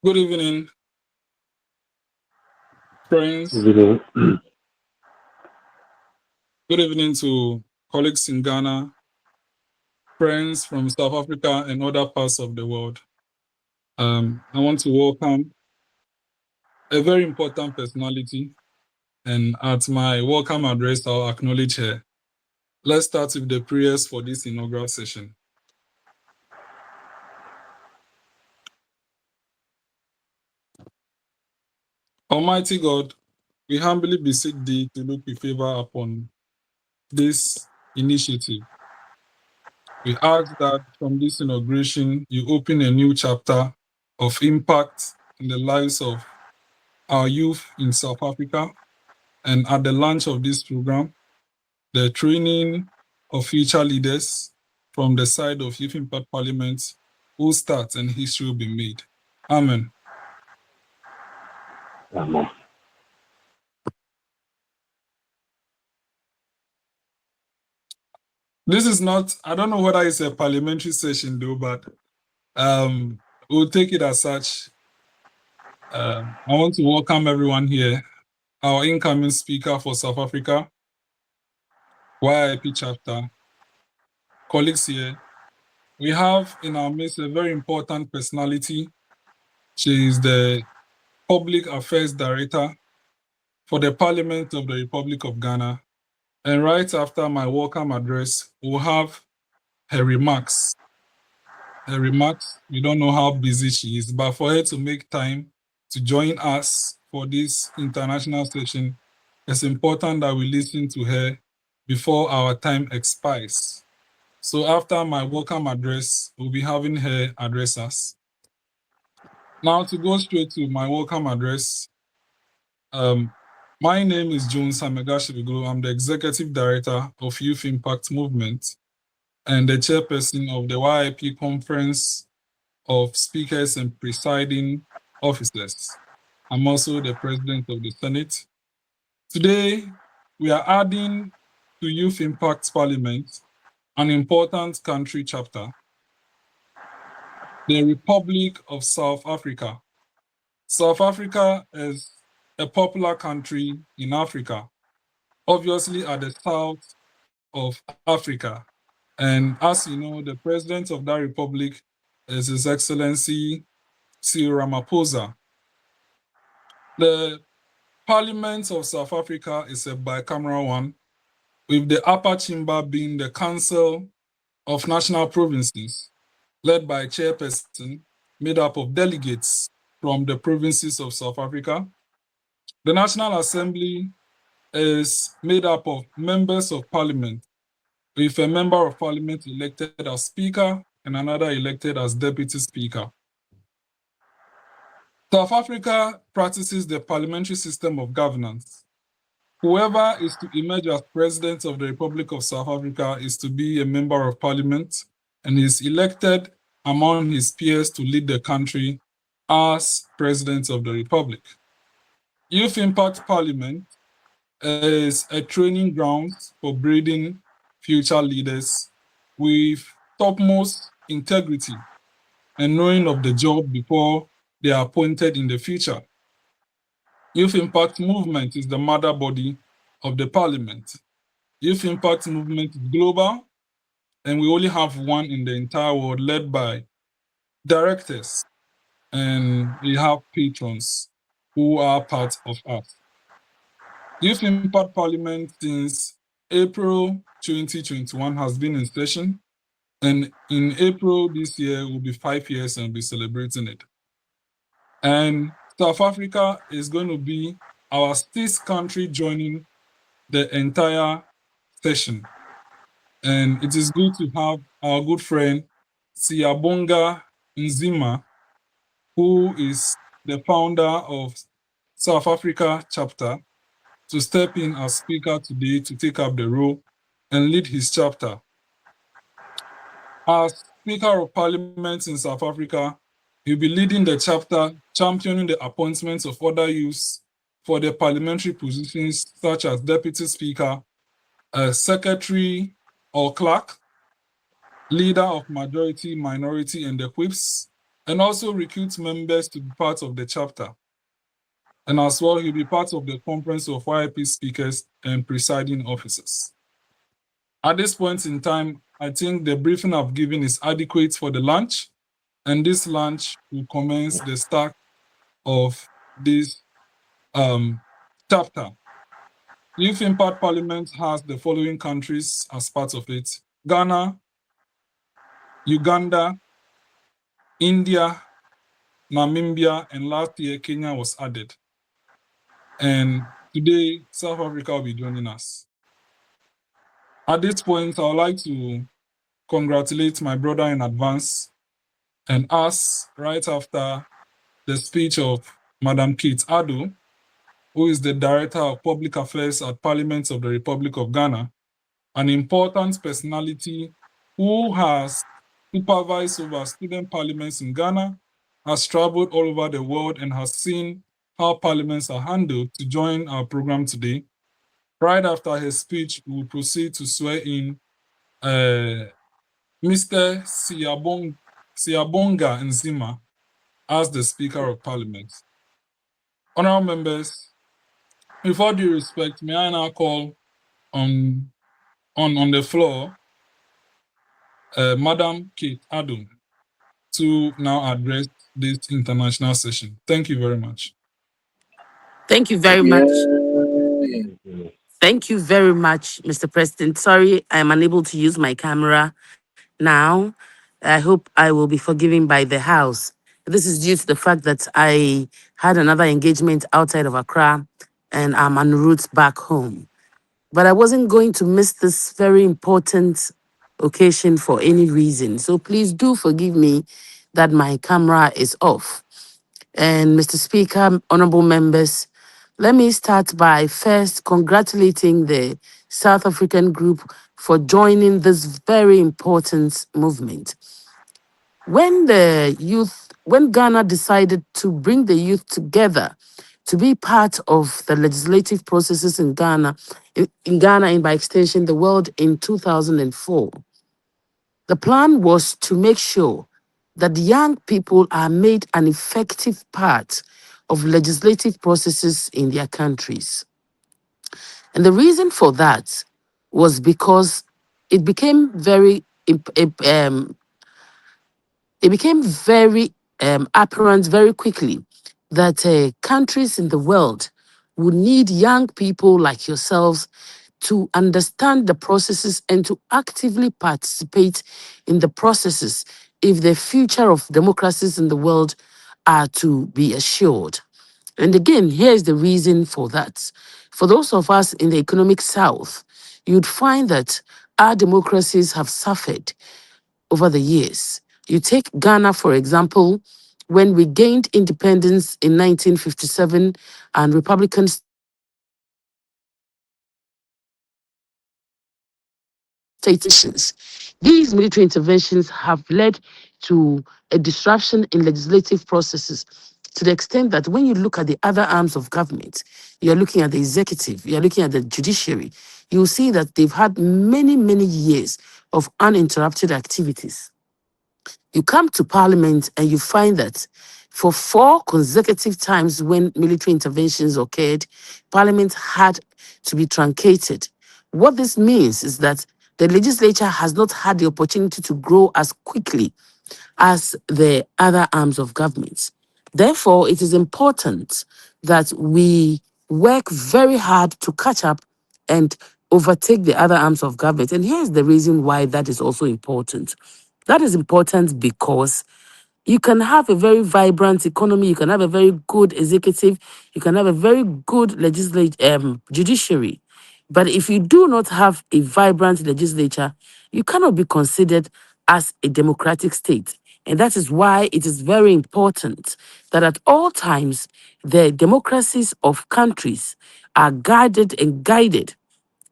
Good evening, friends. Good Good evening to colleagues in Ghana, friends from South Africa and other parts of the world. I want to welcome a very important personality, and at my welcome address, I'll acknowledge her. Let's start with the prayers for this inaugural session. Almighty God, we humbly beseech thee to look with favor upon this initiative. We ask that from this inauguration, you open a new chapter of impact in the lives of our youth in South Africa. And at the launch of this program, the training of future leaders from the side of Youth Impact Parliament will start and history will be made. Amen. Amen. This is not, I don't know whether it's a parliamentary session though, but we'll take it as such. I want to welcome everyone here. Our incoming speaker for South Africa, YIP chapter, colleagues here. We have in our midst a very important personality. She is the Public Affairs Director for the Parliament of the Republic of Ghana. And right after my welcome address, we'll have her remarks. We don't know how busy she is, but for her to make time to join us for this international session, it's important that we listen to her before our time expires. So after my welcome address, we'll be having her address us. Now to go straight to my welcome address, my name is Amegashie-Viglo. I'm the Executive Director of Youth Impact Movement and the Chairperson of the YIP Conference of Speakers and Presiding Officers. I'm also the President of the Senate. Today, we are adding to Youth Impact Parliament an important country chapter, the Republic of South Africa. South Africa is a popular country in Africa, obviously at the south of Africa. And as you know, the president of that republic is His Excellency Cyril Ramaphosa. The Parliament of South Africa is a bicameral one, with the upper chamber being the Council of National Provinces, led by a chairperson made up of delegates from the provinces of South Africa. The National Assembly is made up of members of parliament, with a member of parliament elected as speaker and another elected as deputy speaker. South Africa practices the parliamentary system of governance. Whoever is to emerge as president of the Republic of South Africa is to be a member of parliament and is elected among his peers to lead the country as president of the Republic. Youth Impact Parliament is a training ground for breeding future leaders with topmost integrity and knowing of the job before they are appointed in the future. Youth Impact Movement is the mother body of the parliament. Youth Impact Movement is global, and we only have one in the entire world, led by directors, and we have patrons who are part of us. Youth Impact Parliament since April 2021 has been in session, and in April this year will be 5 years and we'll be celebrating it. And South Africa is going to be our 6th country joining the entire session. And it is good to have our good friend Siyabonga Nzima, who is the founder of South Africa chapter, to step in as speaker today to take up the role and lead his chapter. As Speaker of Parliament in South Africa, he'll be leading the chapter, championing the appointments of other youths for the parliamentary positions such as Deputy Speaker, Secretary or Clerk, Leader of Majority, Minority, and the Whips, and also recruit members to be part of the chapter. And as well, he'll be part of the conference of YIP speakers and presiding officers. At this point in time, I think the briefing I've given is adequate for the launch, and this launch will commence the start of this chapter. Youth Impact Parliament has the following countries as part of it: Ghana, Uganda, India, Namibia, and last year Kenya was added. And today, South Africa will be joining us. At this point, I would like to congratulate my brother in advance and ask right after the speech of Madam Kate Ado, who is the Director of Public Affairs at Parliament of the Republic of Ghana, an important personality who has supervised over student parliaments in Ghana, has traveled all over the world and has seen how parliaments are handled, to join our program today. Right after his speech, we will proceed to swear in Mr. Siyabonga Nzima as the Speaker of Parliament. Honorable members, with all due respect, may I now call on the floor Madam Kate Ado to now address this international session. Thank you very much. Thank you very much. Thank you very much, Mr. President. Sorry, I'm unable to use my camera now. I hope I will be forgiven by the House. This is due to the fact that I had another engagement outside of Accra and I'm en route back home. But I wasn't going to miss this very important occasion for any reason. So please do forgive me that my camera is off. And Mr. Speaker, honorable members, let me start by first congratulating the South African group for joining this very important movement. When Ghana decided to bring the youth together to be part of the legislative processes in Ghana and by extension the world in 2004, the plan was to make sure that young people are made an effective part of legislative processes in their countries. And the reason for that was because it became very apparent very quickly that countries in the world would need young people like yourselves to understand the processes and to actively participate in the processes if the future of democracies in the world are to be assured. And again, here's the reason for that. For those of us in the economic south, you'd find that our democracies have suffered over the years. You take Ghana, for example, when we gained independence in 1957 and Republican state interventions. These military interventions have led to a disruption in legislative processes to the extent that when you look at the other arms of government, you're looking at the executive, you're looking at the judiciary, you'll see that they've had many, many years of uninterrupted activities. You come to parliament and you find that for 4 consecutive times when military interventions occurred, parliament had to be truncated. What this means is that the legislature has not had the opportunity to grow as quickly as the other arms of government. Therefore, it is important that we work very hard to catch up and overtake the other arms of government. And here's the reason why that is also important. That is important because you can have a very vibrant economy, you can have a very good executive, you can have a very good judiciary. But if you do not have a vibrant legislature, you cannot be considered as a democratic state. And that is why it is very important that at all times, the democracies of countries are guarded and guided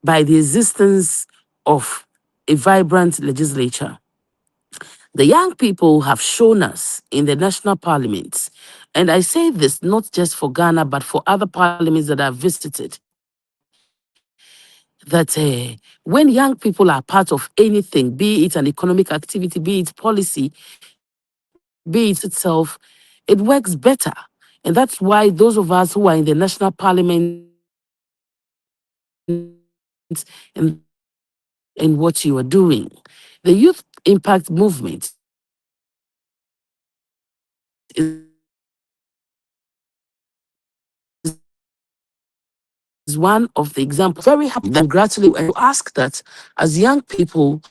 by the existence of a vibrant legislature. The young people have shown us in the national parliaments, and I say this not just for Ghana, but for other parliaments that I've visited, that when young people are part of anything, be it an economic activity, be it policy, be it itself, it works better. And that's why those of us who are in the national parliament and what you are doing. The Youth Impact Movement is one of the examples. Very happy that congratulate and ask that as young people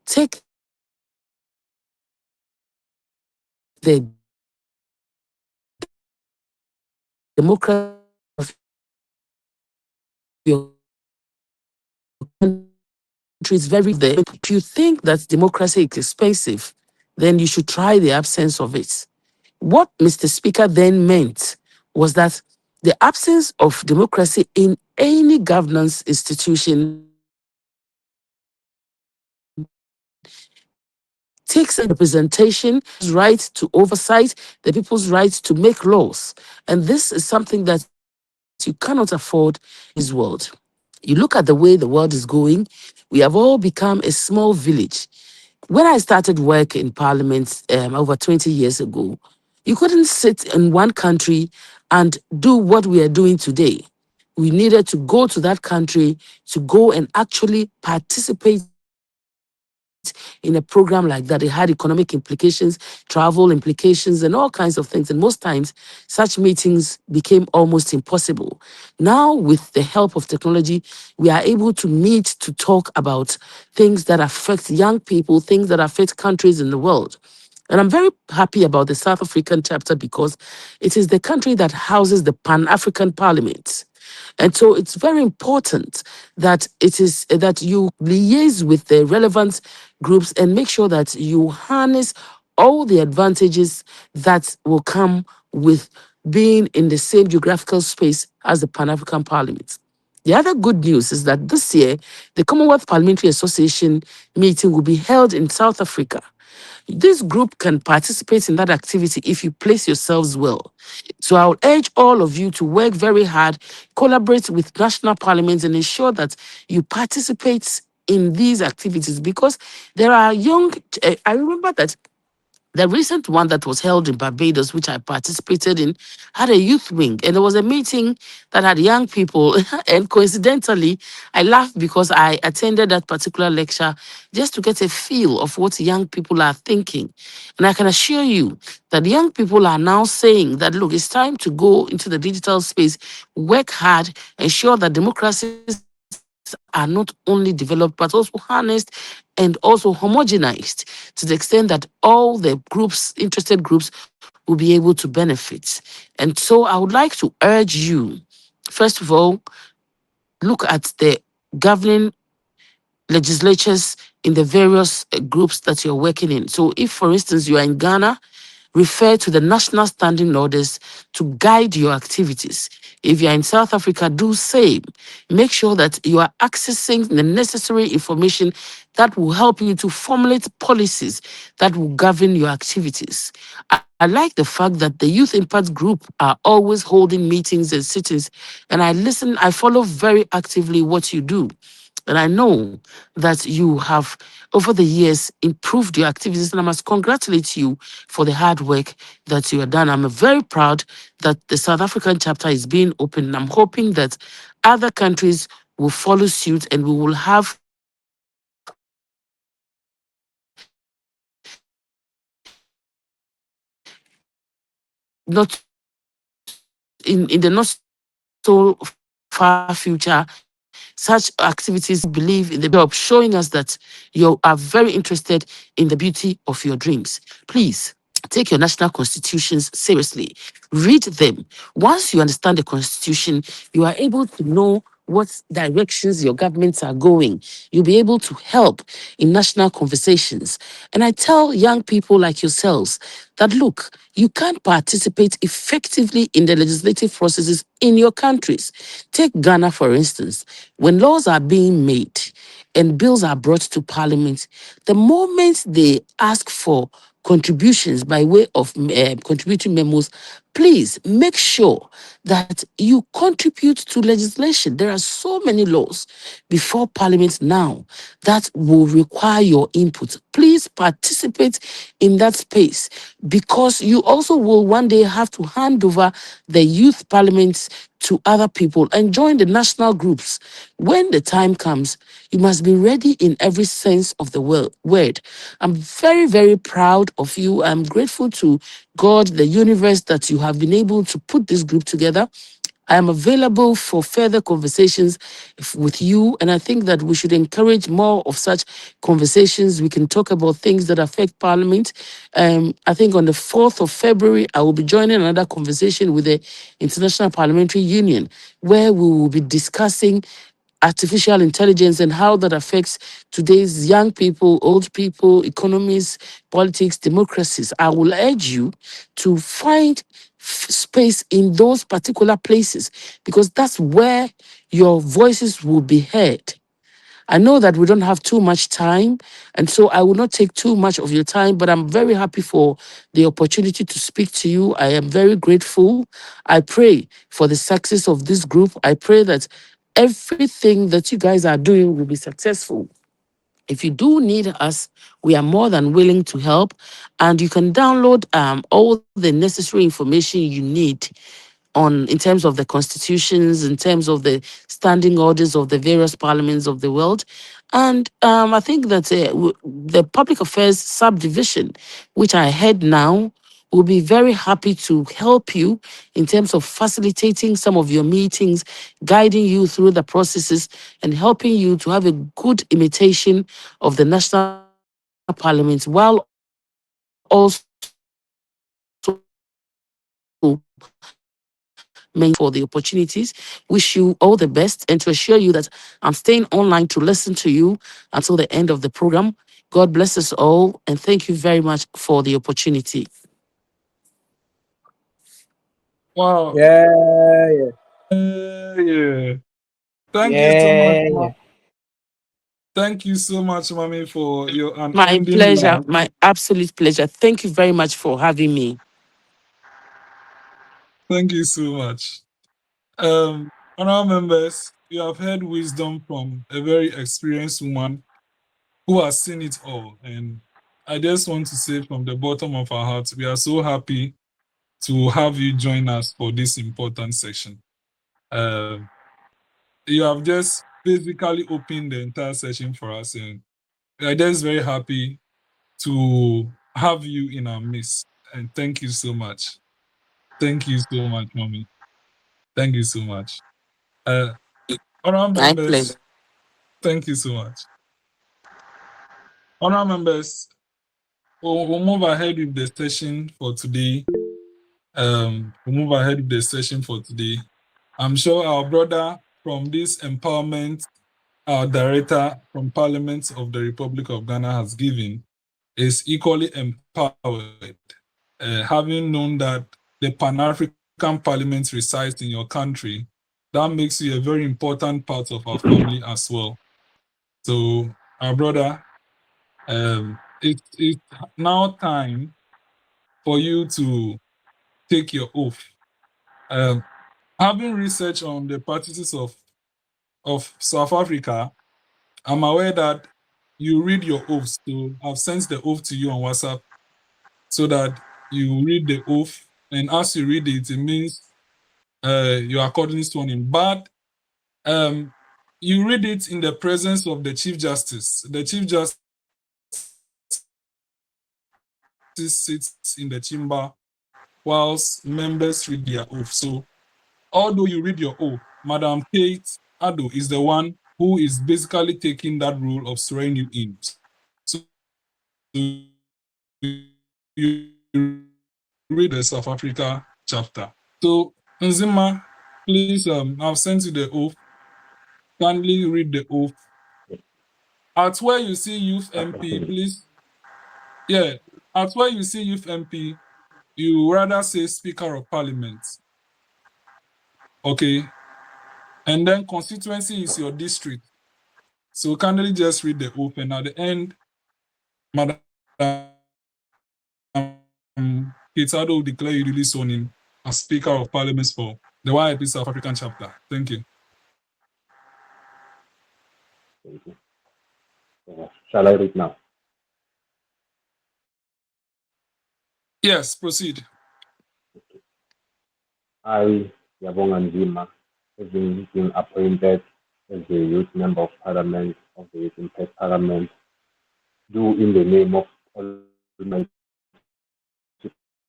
take the democracy of your country is very there. If you think that democracy is expensive, then you should try the absence of it. What Mr. Speaker then meant was that the absence of democracy in any governance institution takes a representation, right to oversight, the people's right to make laws. And this is something that you cannot afford in this world. You look at the way the world is going, we have all become a small village. When I started work in Parliament over 20 years ago, you couldn't sit in one country and do what we are doing today. We needed to go to that country to go and actually participate in a program like that. It had economic implications, travel implications, and all kinds of things. And most times, such meetings became almost impossible. Now, with the help of technology, we are able to meet to talk about things that affect young people, things that affect countries in the world. And I'm very happy about the South African chapter because it is the country that houses the Pan-African Parliament. And so it's very important that it is that you liaise with the relevant groups and make sure that you harness all the advantages that will come with being in the same geographical space as the Pan-African Parliament. The other good news is that this year, the Commonwealth Parliamentary Association meeting will be held in South Africa. This group can participate in that activity if you place yourselves well. So I will urge all of you to work very hard, collaborate with national parliaments, and ensure that you participate in these activities because there are young. I remember that the recent one that was held in Barbados, which I participated in, had a youth wing, and there was a meeting that had young people. And coincidentally, I laughed because I attended that particular lecture just to get a feel of what young people are thinking. And I can assure you that young people are now saying that, look, it's time to go into the digital space, work hard, ensure that democracies are not only developed but also harnessed and also homogenized to the extent that all the groups, interested groups, will be able to benefit. And so I would like to urge you, first of all, look at the governing legislatures in the various groups that you're working in. So if, for instance, you are in Ghana, refer to the national standing orders to guide your activities. If you're in South Africa, do same. Make sure that you are accessing the necessary information that will help you to formulate policies that will govern your activities. I like the fact that the Youth Impact Group are always holding meetings and sittings, and I follow very actively what you do. And I know that you have, over the years, improved your activities, and I must congratulate you for the hard work that you have done. I'm very proud that the South African chapter is being opened, and I'm hoping that other countries will follow suit and we will have not in the not so far future such activities believe in the job, showing us that you are very interested in the beauty of your dreams. Please take your national constitutions seriously. Read them. Once you understand the constitution, you are able to know what directions your governments are going. You'll be able to help in national conversations. And I tell young people like yourselves that, look, you can't participate effectively in the legislative processes in your countries. Take Ghana, for instance. When laws are being made and bills are brought to parliament, the moment they ask for contributions by way of contributing memos, please make sure that you contribute to legislation. There are so many laws before Parliament now that will require your input. Please participate in that space, because you also will one day have to hand over the youth parliaments to other people and join the national groups. When the time comes, you must be ready in every sense of the word. I'm very, very proud of you. I'm grateful to God, the universe, that you have been able to put this group together. I am available for further conversations with you, and I think that we should encourage more of such conversations. We can talk about things that affect Parliament. I think on the 4th of February, I will be joining another conversation with the International Parliamentary Union, where we will be discussing artificial intelligence and how that affects today's young people, old people, economies, politics, democracies. I will urge you to find space in those particular places, because that's where your voices will be heard. I know that we don't have too much time, and so I will not take too much of your time, but I'm very happy for the opportunity to speak to you. I am very grateful. I pray for the success of this group. I pray that everything that you guys are doing will be successful. If you do need us, we are more than willing to help. And you can download all the necessary information you need in terms of the constitutions, in terms of the standing orders of the various parliaments of the world. And I think that the public affairs subdivision, which I head now, will be very happy to help you in terms of facilitating some of your meetings, guiding you through the processes, and helping you to have a good imitation of the national parliament, while also for the opportunities. Wish you all the best, and to assure you that I'm staying online to listen to you until the end of the program. God bless us all, and thank you very much for the opportunity. Wow. Yeah, Yeah. Thank you so much, yeah, Ma. yeah. Thank you so much, Mommy, for your My unending pleasure, love. my absolute pleasure. Thank you very much for having me. Thank you so much. Honorable members, you have heard wisdom from a very experienced woman who has seen it all. And I just want to say from the bottom of our hearts, we are so happy to have you join us for this important session. You have just basically opened the entire session for us, and we are just very happy to have you in our midst. And thank you so much. Thank you so much, Mommy. Thank you so much. Uh, Honorable My pleasure. members, thank you so much. Honorable members, we'll move ahead with the session for today. We'll move ahead with the session for today. I'm sure our brother from this empowerment, our director from Parliament of the Republic of Ghana has given, is equally empowered, having known that the Pan-African Parliament resides in your country. That makes you a very important part of our family as well. So, our brother, it's now time for you to take your oath. Having research on the practices of South Africa, I'm aware that you read your oaths. So I've sent the oath to you on WhatsApp so that you read the oath. And as you read it, it means you are accordingly sworn in. But you read it in the presence of the Chief Justice. The Chief Justice sits in the chamber whilst members read their oath. So although you read your oath, Madam Kate Addo is the one who is basically taking that role of swearing you in. So you read the South Africa chapter. So Nzima, please, I've sent you the oath. Kindly read the oath. At where you see youth MP, please, yeah, at where you see youth MP, you rather say Speaker of Parliament. Okay. And then constituency is your district. So kindly just read the oath, and at the end, Madam Kitado will declare you duly sworn in as Speaker of Parliament for the YIP South African chapter. Thank you. Thank you. Shall I read now? Yes, proceed. I, YIM, having been appointed as the Youth Member of Parliament of the Youth Impact Parliament, do in the name of Almighty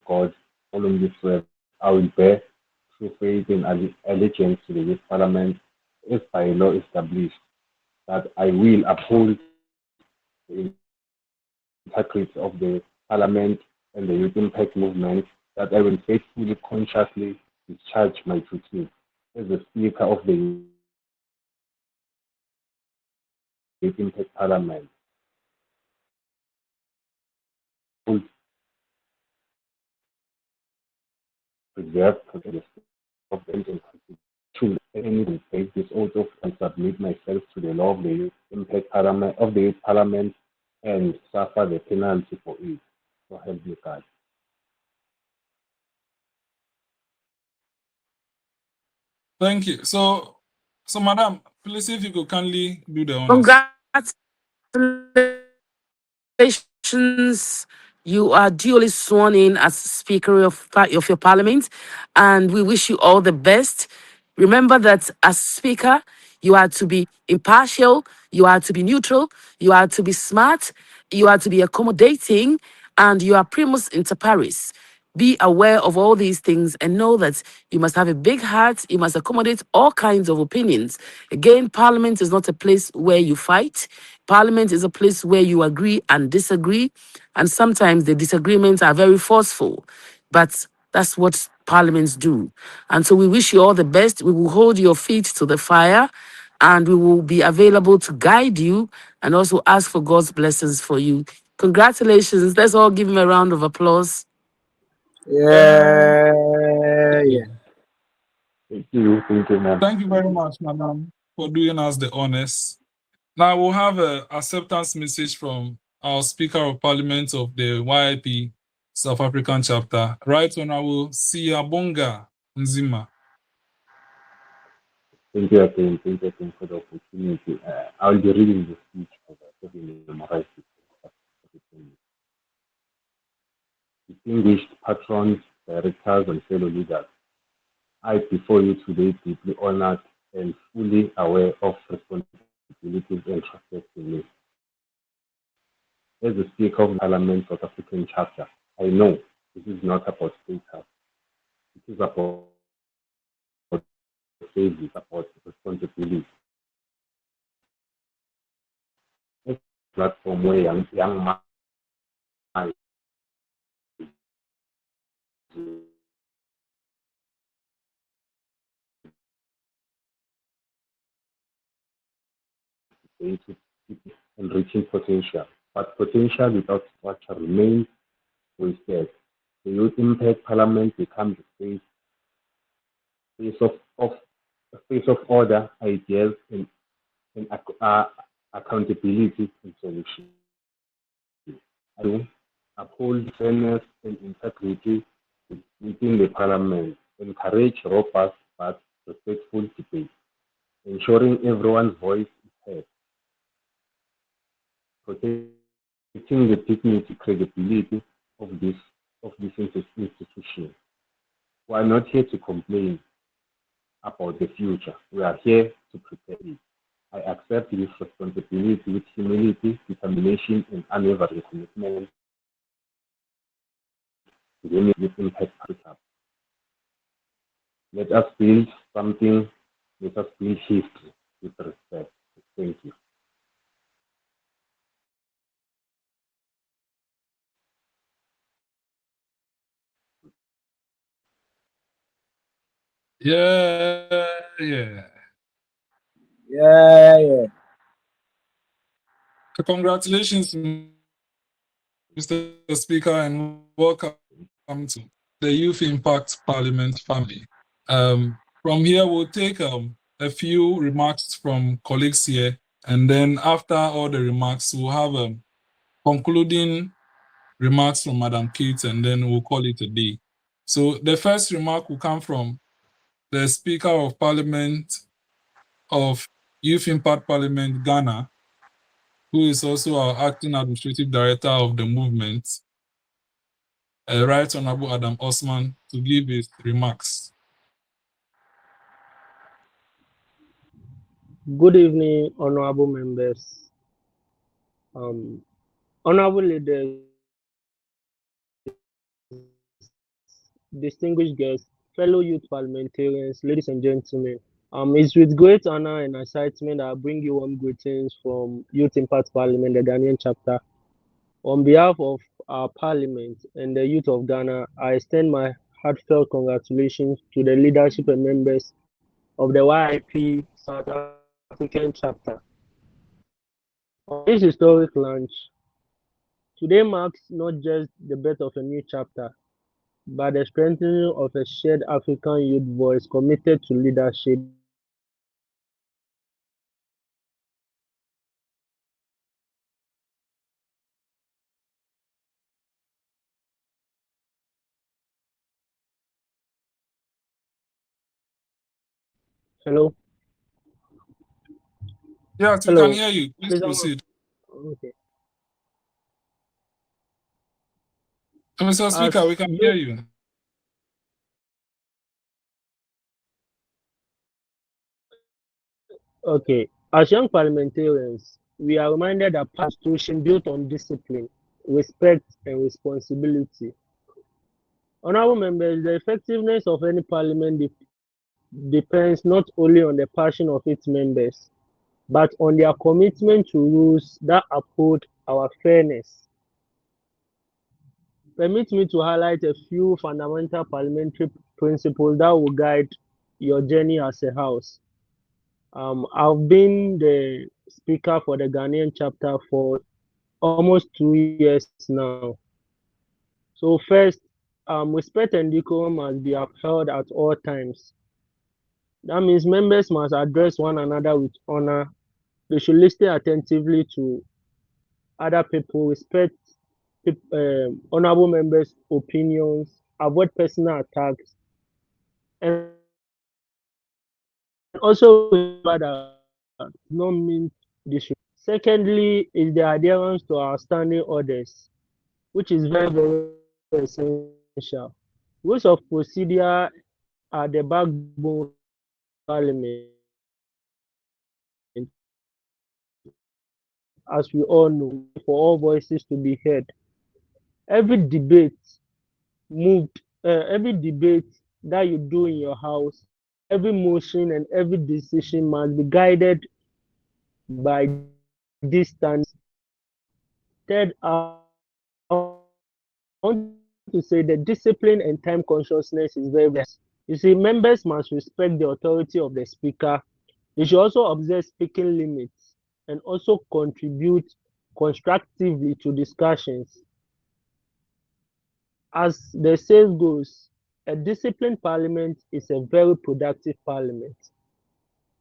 God, solemnly swear I will bear true faith and allegiance to the Youth Parliament as by law established, that I will uphold the integrity of the Parliament and the Youth Impact Movement, that I will faithfully, consciously discharge my duties as the Speaker of the Youth Impact Parliament. Preserve the of the Constitution and take this oath of and submit myself to the law of the Youth Impact Parliament of the Youth Parliament and suffer the penalty for it. So help me God. Thank you. So Madam, please, if you could kindly do the honors. Congratulations. You are duly sworn in as Speaker of your Parliament, and we wish you all the best. Remember that as Speaker, you are to be impartial, you are to be neutral, you are to be smart, you are to be accommodating, and you are primus inter pares. Be aware of all these things and know that you must have a big heart. You must accommodate all kinds of opinions. Again, Parliament is not a place where you fight. Parliament is a place where you agree and disagree. And sometimes the disagreements are very forceful. But that's what parliaments do. And so we wish you all the best. We will hold your feet to the fire and we will be available to guide you and also ask for God's blessings for you. Congratulations. Let's all give him a round of applause. Yeah. Thank you, ma'am. Thank you very much, Madam, for doing us the honors. Now we'll have an acceptance message from our Speaker of Parliament of the YIP South African chapter, Right Honorable Siyabonga Nzima. Thank you again for the opportunity. I'll be reading the speech for the memorize it. Distinguished patrons, directors, and fellow leaders, I before you today deeply honored and fully aware of responsibilities entrusted to me. As the Speaker of Parliament South African chapter, I know this is not about status. It is about service, about responsibility. A platform where young minds into and reaching potential, but potential without structure remains wasted. The Youth Impact Parliament becomes a space of order, ideas, and accountability and solutions. I will uphold fairness and integrity within the Parliament, encourage robust but respectful debate, ensuring everyone's voice is heard, protecting the dignity, credibility of this institution. We are not here to complain about the future. We are here to prepare it. I accept this responsibility with humility, determination, and unwavering commitment to the Youth Impact Africa. Let us build something, let us build history with respect. Thank you. Yeah. So congratulations, Mr. Speaker, and welcome to the Youth Impact Parliament family. From here, we'll take a few remarks from colleagues here, and then after all the remarks, we'll have a concluding remarks from Madam Kate, and then we'll call it a day. So the first remark will come from the Speaker of Parliament of Youth Impact Parliament, Ghana, who is also our acting administrative director of the movement, Right Honorable Adam Osman, to give his remarks. Good evening, honorable members, honorable leaders, distinguished guests, fellow youth parliamentarians, ladies and gentlemen. It's with great honor and excitement that I bring you warm greetings from Youth Impact Parliament, the Ghanaian chapter. On behalf of our parliament and the youth of Ghana, I extend my heartfelt congratulations to the leadership and members of the YIP South African chapter. On this historic launch, today marks not just the birth of a new chapter, but the strengthening of a shared African youth voice committed to leadership, Hello. Yes, we can Hello. hear you. Please proceed. Okay. Mr. Speaker, we can hear you. Okay. As young parliamentarians, we are reminded that constitution built on discipline, respect, and responsibility. Honorable members, the effectiveness of any parliament depends not only on the passion of its members, but on their commitment to rules that uphold our fairness. Permit me to highlight a few fundamental parliamentary principles that will guide your journey as a house. I've been the speaker for the Ghanaian chapter for almost 2 years now. So first, respect and decorum must be upheld at all times. That means members must address one another with honor. They should listen attentively to other people, respect honorable members' opinions, avoid personal attacks, and also remember that no means disrespect. Secondly, is the adherence to our standing orders, which is very, very essential. Rules of procedure are the backbone of parliament, as we all know, for all voices to be heard. Every debate every debate that you do in your house, every motion and every decision must be guided by these standards. Third, I want to say that discipline and time consciousness is very, very. You see, members must respect the authority of the speaker. They should also observe speaking limits and also contribute constructively to discussions. As the saying goes, a disciplined parliament is a very productive parliament.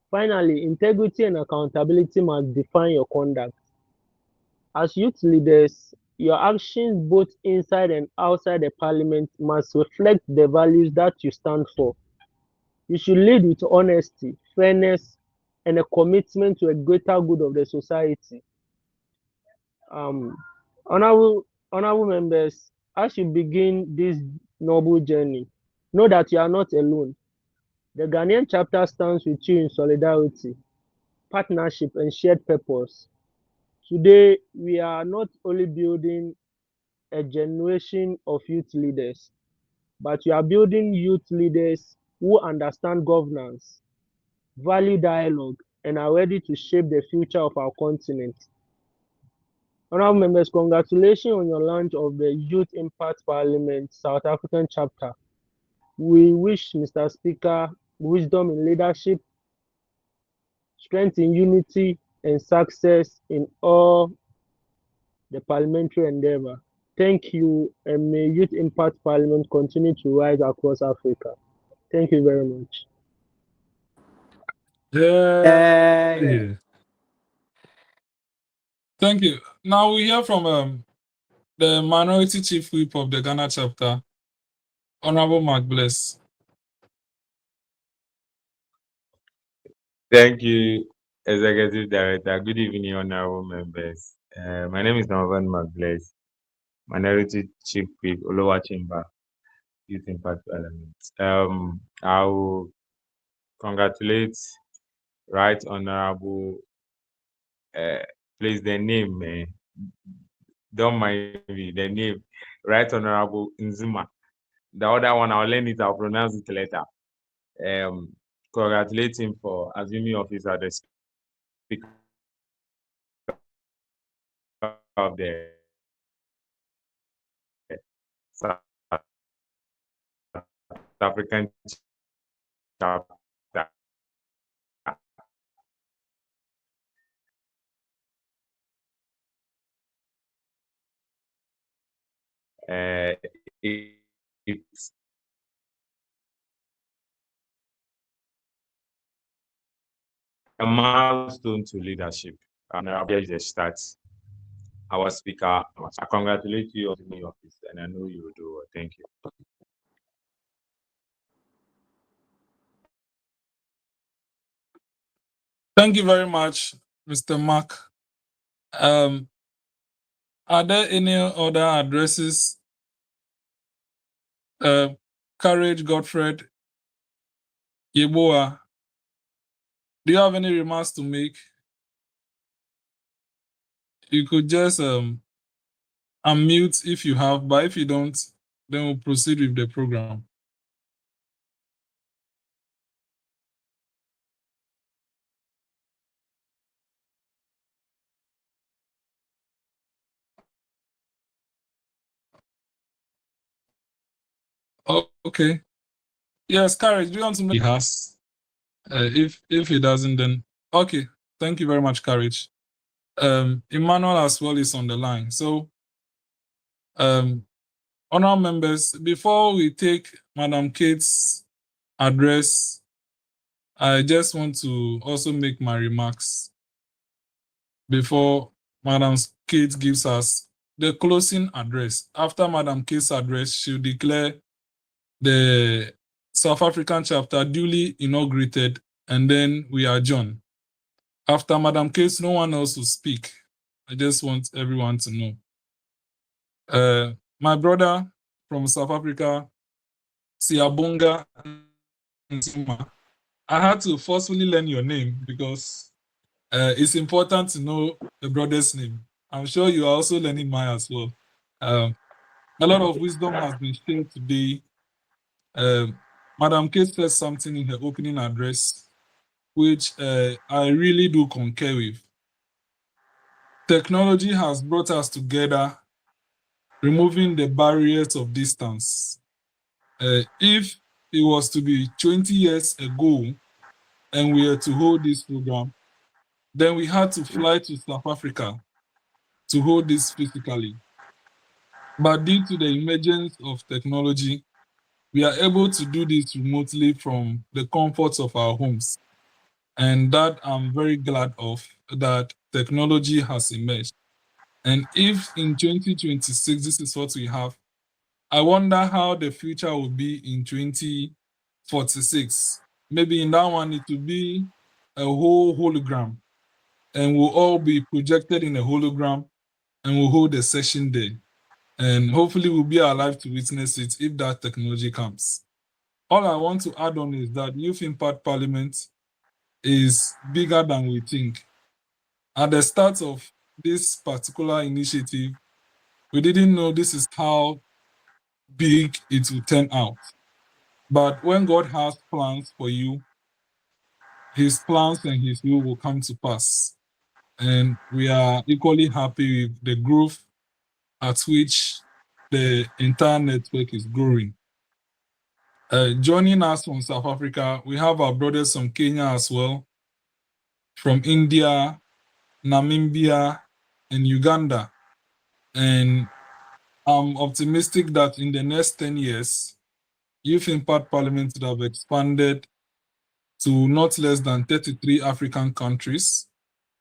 Finally, integrity and accountability must define your conduct. As youth leaders, your actions both inside and outside the parliament must reflect the values that you stand for. You should lead with honesty, fairness, and a commitment to a greater good of the society. Um, honorable members, as you begin this noble journey, know that you are not alone. The Ghanaian chapter stands with you in solidarity, partnership, and shared purpose. Today, we are not only building a generation of youth leaders, but we are building youth leaders who understand governance, value dialogue, and are ready to shape the future of our continent. Honorable members, congratulations on your launch of the Youth Impact Parliament South African chapter. We wish Mr. Speaker wisdom in leadership, strength in unity, and success in all the parliamentary endeavor. Thank you, and may Youth Impact Parliament continue to rise across Africa. Thank you very much. Yeah. Thank you. Now we hear from the Minority Chief Whip of the Ghana chapter, Honorable Mark Bless. Thank you, Executive Director. Good evening, honorable members. My name is Norman McBless, Minority Chief Whip, Olowa Chamber, Youth Impact Element. I will congratulate Right Honorable, please, the name, don't mind me, the name, Right Honorable Nzuma. The other one, I'll learn it, I'll pronounce it later. Congratulate him for assuming office as the Speaker of the South African chapter. It's a milestone to leadership, and here is the start. Our speaker, I congratulate you on the office, and I know you will do well. Thank you. Thank you very much, Mr. Mark. Are there any other addresses? Courage Godfred Yeboah, do you have any remarks to make? You could just unmute if you have, but if you don't, then we'll proceed with the program. Oh, okay. Yes, Courage, do you want to know he has? If he doesn't, then okay. Thank you very much, Courage. Emmanuel as well is on the line. So, honourable members, before we take Madam Kate's address, I just want to also make my remarks before Madam Kate gives us the closing address. After Madam Kate's address, she'll declare the South African chapter duly inaugurated, and then we adjourn. After Madam Kate, no one else will speak. I just want everyone to know. My brother from South Africa, Siyabonga Nzima, I had to forcefully learn your name because it's important to know the brother's name. I'm sure you are also learning mine as well. A lot of wisdom has been shared today. Madam Kate said something in her opening address, which I really do concur with. Technology has brought us together, removing the barriers of distance. If it was to be 20 years ago and we were to hold this program, then we had to fly to South Africa to hold this physically. But due to the emergence of technology, we are able to do this remotely from the comforts of our homes. And that I'm very glad of, that technology has emerged. And if in 2026, this is what we have, I wonder how the future will be in 2046. Maybe in that one, it will be a whole hologram, and we'll all be projected in a hologram, and we'll hold a session there. And hopefully we'll be alive to witness it if that technology comes. All I want to add on is that Youth Impact Parliament is bigger than we think. At the start of this particular initiative, we didn't know this is how big it will turn out. But when God has plans for you, his plans and his will come to pass. And we are equally happy with the growth at which the entire network is growing. Joining us from South Africa, we have our brothers from Kenya as well, from India, Namibia, and Uganda. And I'm optimistic that in the next 10 years, Youth Impact Parliament would have expanded to not less than 33 African countries,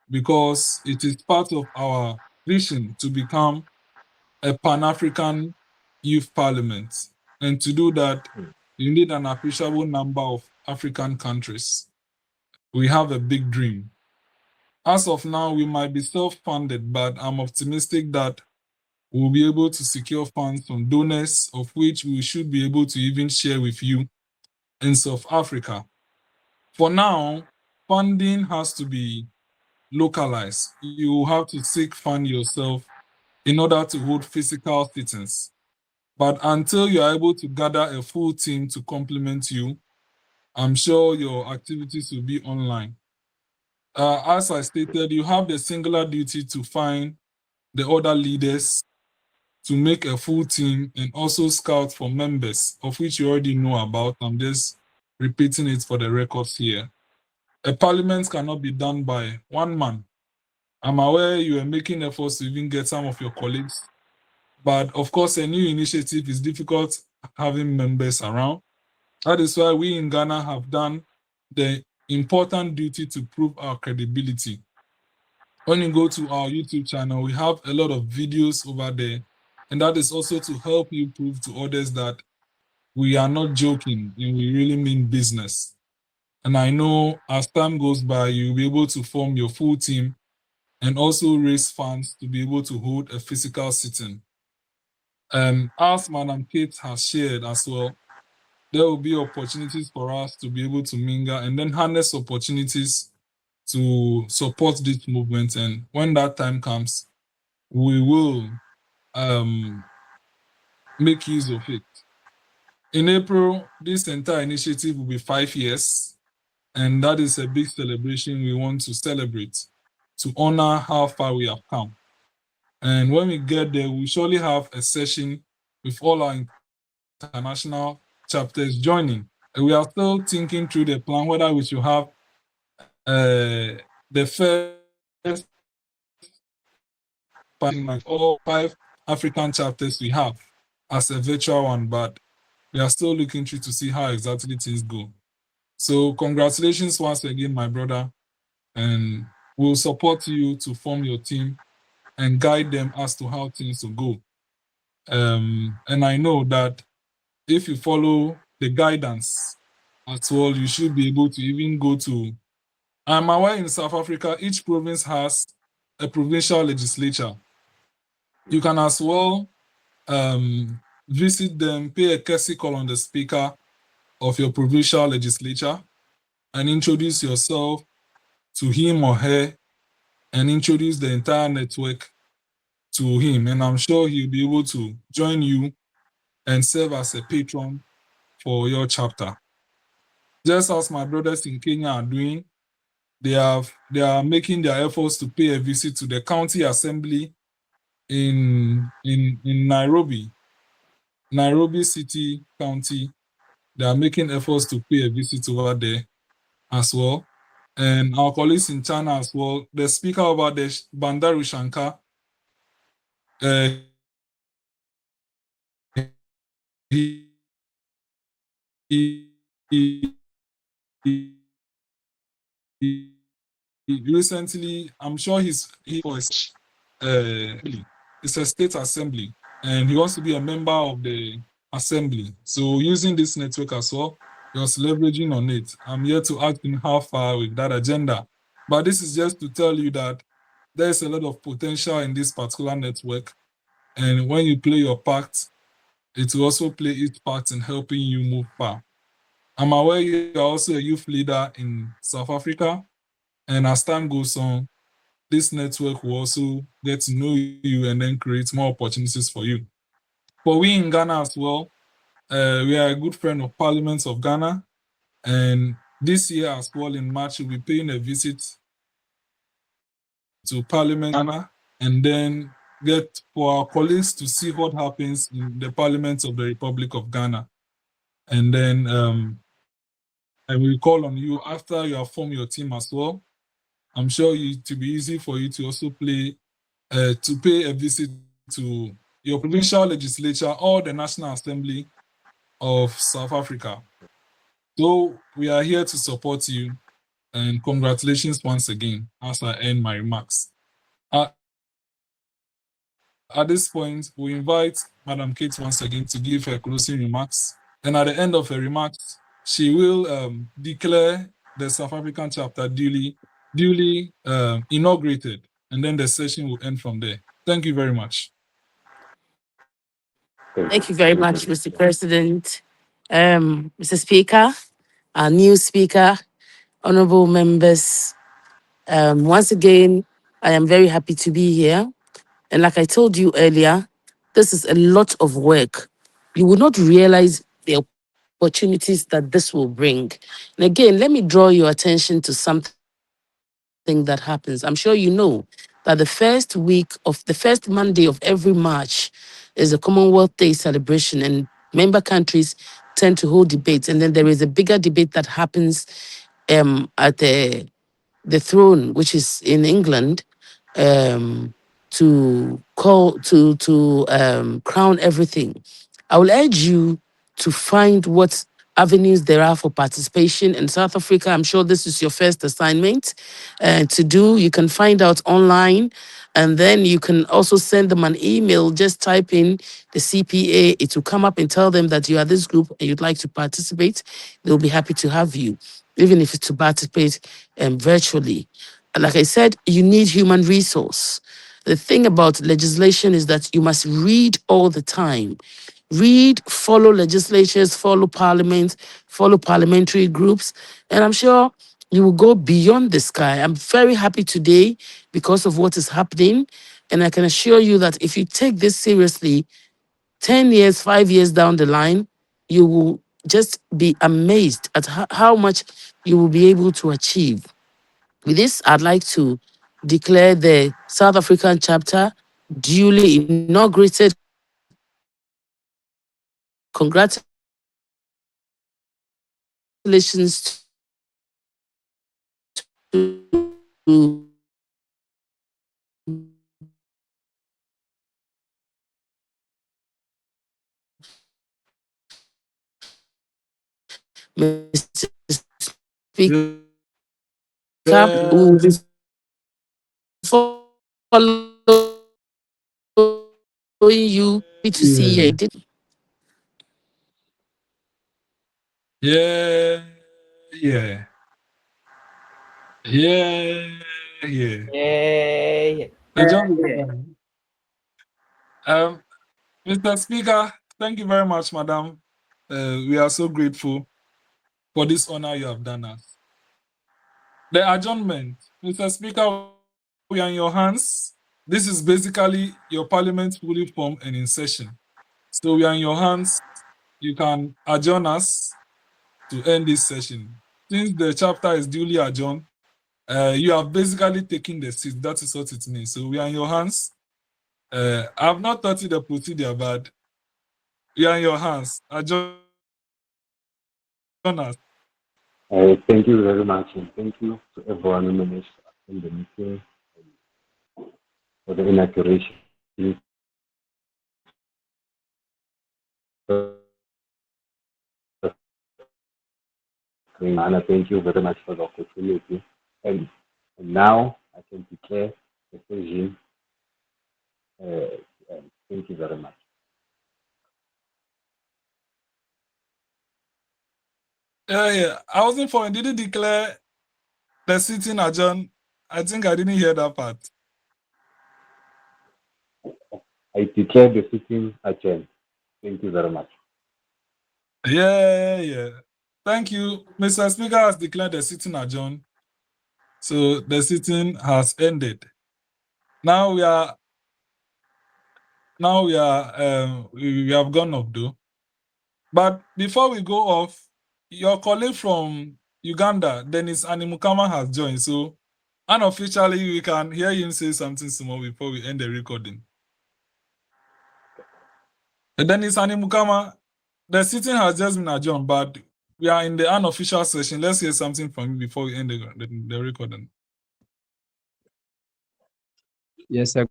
because it is part of our vision to become a Pan-African youth parliament. And to do that, you need an appreciable number of African countries. We have a big dream. As of now, we might be self-funded, but I'm optimistic that we'll be able to secure funds from donors, of which we should be able to even share with you in South Africa. For now, funding has to be localized. You have to seek fund yourself in order to hold physical sittings. But until you are able to gather a full team to complement you, I'm sure your activities will be online. As I stated, you have the singular duty to find the other leaders to make a full team and also scout for members, of which you already know about. I'm just repeating it for the records here. A parliament cannot be done by one man. I'm aware you are making efforts to even get some of your colleagues, but of course, a new initiative is difficult having members around. That is why we in Ghana have done the important duty to prove our credibility. When you go to our YouTube channel, we have a lot of videos over there, and that is also to help you prove to others that we are not joking and we really mean business. And I know as time goes by, you'll be able to form your full team and also raise funds to be able to hold a physical sitting. As Madam Kate has shared as well, there will be opportunities for us to be able to mingle and then harness opportunities to support this movement. And when that time comes, we will make use of it. In April, this entire initiative will be 5 years, and that is a big celebration we want to celebrate to honor how far we have come. And when we get there, we surely have a session with all our international chapters joining. And we are still thinking through the plan whether we should have the first like all 5 African chapters we have as a virtual one, but we are still looking through to see how exactly things go. So congratulations once again, my brother, and we'll support you to form your team and guide them as to how things will go. And I know that if you follow the guidance as well, you should be able to even go to, I'm aware in South Africa, each province has a provincial legislature. You can as well visit them, pay a courtesy call on the speaker of your provincial legislature and introduce yourself to him or her and introduce the entire network to him. And I'm sure he'll be able to join you and serve as a patron for your chapter. Just as my brothers in Kenya are doing, they are making their efforts to pay a visit to the county assembly in Nairobi City County. They are making efforts to pay a visit over there as well. And our colleagues in China as well, the speaker over there, Bandaru Shankar, he, he recently, I'm sure it's a state assembly, and he wants to be a member of the assembly. So using this network as well, he was leveraging on it. I'm here to ask him how far with that agenda. But this is just to tell you that there's a lot of potential in this particular network. And when you play your part, it will also play its part in helping you move far. I'm aware you are also a youth leader in South Africa. And as time goes on, this network will also get to know you and then create more opportunities for you. For we in Ghana as well, we are a good friend of Parliament of Ghana. And this year as well in March, we'll be paying a visit to Parliament Ghana and then get for our colleagues to see what happens in the Parliament of the Republic of Ghana. And then and we'll call on you after you have formed your team as well. I'm sure it will be easy for you to also pay a visit to your provincial legislature or the National Assembly of South Africa. So we are here to support you, and congratulations once again as I end my remarks. at this point, we invite Madam Kate once again to give her closing remarks. And at the end of her remarks, she will declare the South African chapter duly inaugurated, and then the session will end from there. Thank you very much. Thank you very much, Mr. President. Mr. Speaker, our new speaker, honorable members, once again, I am very happy to be here. And like I told you earlier, this is a lot of work. You will not realize the opportunities that this will bring. And again, let me draw your attention to something that happens. I'm sure you know that the first Monday of every March is a Commonwealth Day celebration, and member countries tend to hold debates. And then there is a bigger debate that happens at the throne, which is in England, um, to crown everything. I will urge you to find what avenues there are for participation in South Africa. I'm sure this is your first assignment to do. You can find out online, and then you can also send them an email. Just type in the CPA. It will come up and tell them that you are this group and you'd like to participate. They'll be happy to have you, even if it's to participate virtually. Like I said, you need human resource. The thing about legislation is that you must read all the time. Read, follow legislatures, follow parliament, follow parliamentary groups, and I'm sure you will go beyond the sky. I'm very happy today because of what is happening, and I can assure you that if you take this seriously, 10 years, 5 years down the line, you will just be amazed at how much you will be able to achieve. With this, I'd like to declare the South African chapter duly inaugurated. Congratulations Mr. Speaker. We'll be Yes. following you. Happy to see Yeah. you. Yeah. Yeah. Yeah. Yeah. Yay! The job is done. Um, Mr. Speaker, thank you very much, Madam. We are so grateful for this honor you have done us. The adjournment, Mr. Speaker, we are in your hands. This is basically your parliament fully formed and in session. So we are in your hands. You can adjourn us to end this session. Since the chapter is duly adjourned, you have basically taken the seat. That is what it means. So we are in your hands. I've not taught you the procedure, but we are in your hands. Adjourn us. Thank you very much, and thank you to everyone who managed to attend the meeting for the inauguration. Anna, thank you very much for the opportunity. And now I can declare the session. Thank you very much. Yeah. I wasn't following. Did you declare the sitting adjourned? I think I didn't hear that part. I declare the sitting adjourned. Thank you very much. Yeah. Thank you. Mr. Speaker has declared the sitting adjourned. So the sitting has ended. Now we have gone off though. But before we go off, your colleague from Uganda, Dennis Animukama, has joined. So unofficially, we can hear him say something small before we end the recording. Dennis Animukama, the sitting has just been adjourned, but we are in the unofficial session. Let's hear something from you before we end the recording. Yes, sir.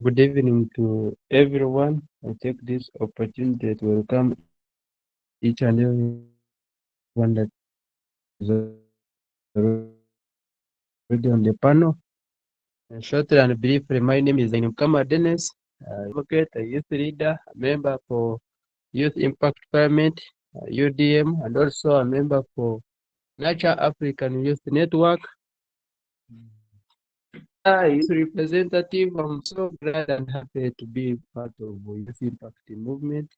Good evening to everyone. I take this opportunity to welcome each and everyone that is already on the panel. And shortly and briefly, my name is Ainukama Dennis. advocate, a youth leader, a member for Youth Impact Parliament, UDM, and also a member for Nurture African Youth Network. Youth representative, I'm so glad and happy to be part of the Youth Impact movement.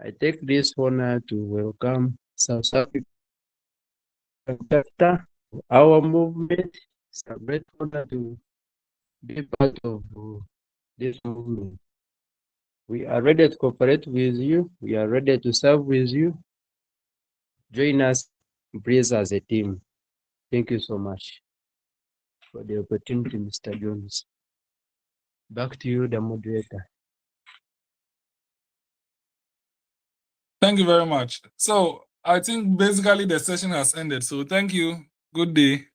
I take this honor to welcome South Africa chapter, our movement. It's a great honor to be part of this movement. We are ready to cooperate with you. We are ready to serve with you. Join us, please, as a team. Thank you so much for the opportunity, Mr. Jones. Back to you, the moderator. Thank you very much. So I think basically the session has ended. So thank you. Good day.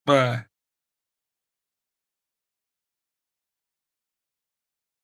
Bye.